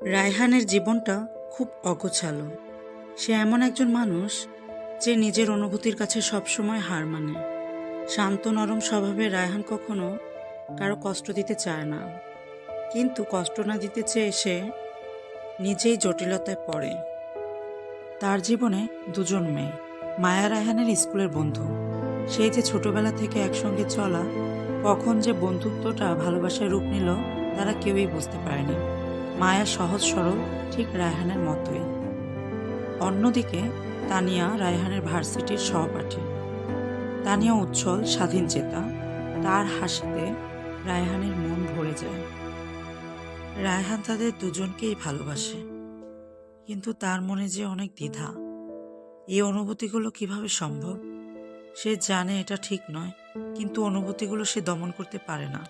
রায়হানের জীবনটা খুব অগোছালো। সে এমন একজন মানুষ যে নিজের অনুভূতির কাছে সবসময় হার মানে। শান্ত নরম স্বভাবে রায়হান কখনো কারো কষ্ট দিতে চায় না, কিন্তু কষ্ট না দিতে চেয়ে সে নিজেই জটিলতায় পড়ে। তার জীবনে দুজন মেয়ে, মায়া রায়হানের স্কুলের বন্ধু। সেই যে ছোটবেলা থেকে একসঙ্গে চলা, কখন যে বন্ধুত্বটা ভালোবাসায় রূপ নিল তারা কেউই বুঝতে পারেনি। মায়া সহজ সরল, ঠিক রায়হানের মতোই। অন্যদিকে তানিয়া রায়হানের ভার্সিটির সহপাঠী। তানিয়া উচ্ছল স্বাধীনচেতা, তার হাসিতে রায়হানের মন ভরে যায়। রায়হান তাদের দুজনকেই ভালোবাসে, কিন্তু তার মনে যে অনেক দ্বিধা। এই অনুভূতিগুলো কিভাবে সম্ভব? সে জানে এটা ঠিক নয়, কিন্তু অনুভূতিগুলো সে দমন করতে পারে না।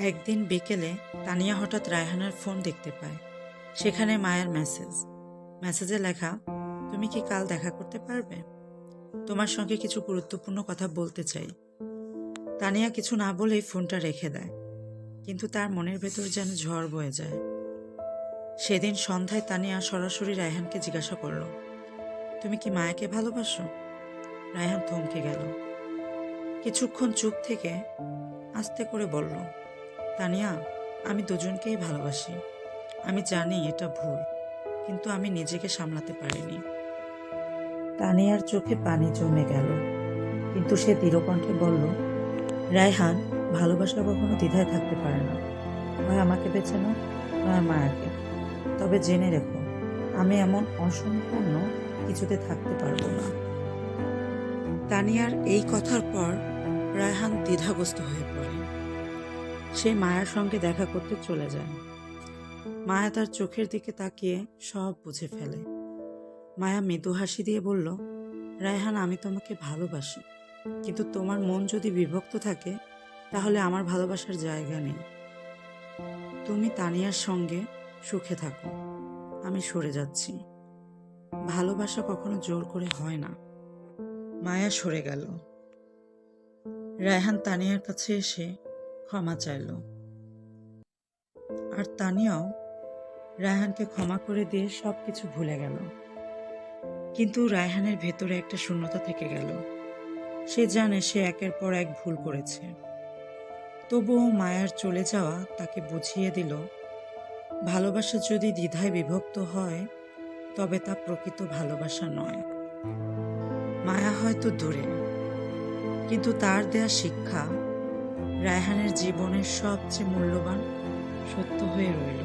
একদিন বিকেলে তানিয়া হঠাৎ রায়হানের ফোন দেখতে পায়। সেখানে মায়ের মেসেজে লেখা, তুমি কি কাল দেখা করতে পারবে? তোমার সঙ্গে কিছু গুরুত্বপূর্ণ কথা বলতে চাই। তানিয়া কিছু না বলেই ফোনটা রেখে দেয়, কিন্তু তার মনের ভেতর যেন ঝড় বয়ে যায়। সেদিন সন্ধ্যায় তানিয়া সরাসরি রায়হানকে জিজ্ঞাসা করল, তুমি কি মায়াকে ভালোবাসো? রায়হান থমকে গেল। কিছুক্ষণ চুপ থেকে আস্তে করে বলল, তানিয়া, আমি দুজনকেই ভালোবাসি। আমি জানি এটা ভুল, কিন্তু আমি নিজেকে সামলাতে পারিনি। তানিয়ার চোখে পানি জমে গেল, কিন্তু সে দৃঢ়কণ্ঠে বলল, রায়হান, ভালোবাসা কখনো দ্বিধায় থাকতে পারে না। হয় আমাকে বেছে নাও, নয় মায়াকে। তবে জেনে রেখো, আমি এমন অসম্পূর্ণ কিছুতে থাকতে পারবো না। তানিয়ার এই কথার পর রায়হান দ্বিধাগ্রস্ত হয়ে পড়ে। সে মায়ার সঙ্গে দেখা করতে চলে যায়। মায়া তার চোখের দিকে তাকিয়ে সব বুঝে ফেলে। মায়া মৃদু হাসি দিয়ে বলল, রায়হান, আমি তোমাকে ভালোবাসি, কিন্তু তোমার মন যদি বিভক্ত থাকে তাহলে আমার ভালোবাসার জায়গা নেই। তুমি তানিয়ার সঙ্গে সুখে থাকো, আমি সরে যাচ্ছি। ভালোবাসা কখনো জোর করে হয় না। মায়া সরে গেল। রায়হান তানিয়ার কাছে এসে ক্ষমা চাইল, আর তানিয়াও রায়হানকে ক্ষমা করে দিয়ে সবকিছু ভুলে গেল। কিন্তু রায়হানের ভেতরে একটা শূন্যতা থেকে গেল। সে জানে সে একের পর এক ভুল করেছে। তবুও মায়ার চলে যাওয়া তাকে বুঝিয়ে দিল, ভালোবাসা যদি দ্বিধায় বিভক্ত হয় তবে তা প্রকৃত ভালোবাসা নয়। মায়া হয়তো দূরে, কিন্তু তার দেয়া শিক্ষা রায়হানের জীবনের সবচেয়ে মূল্যবান সত্য হয়ে রইল।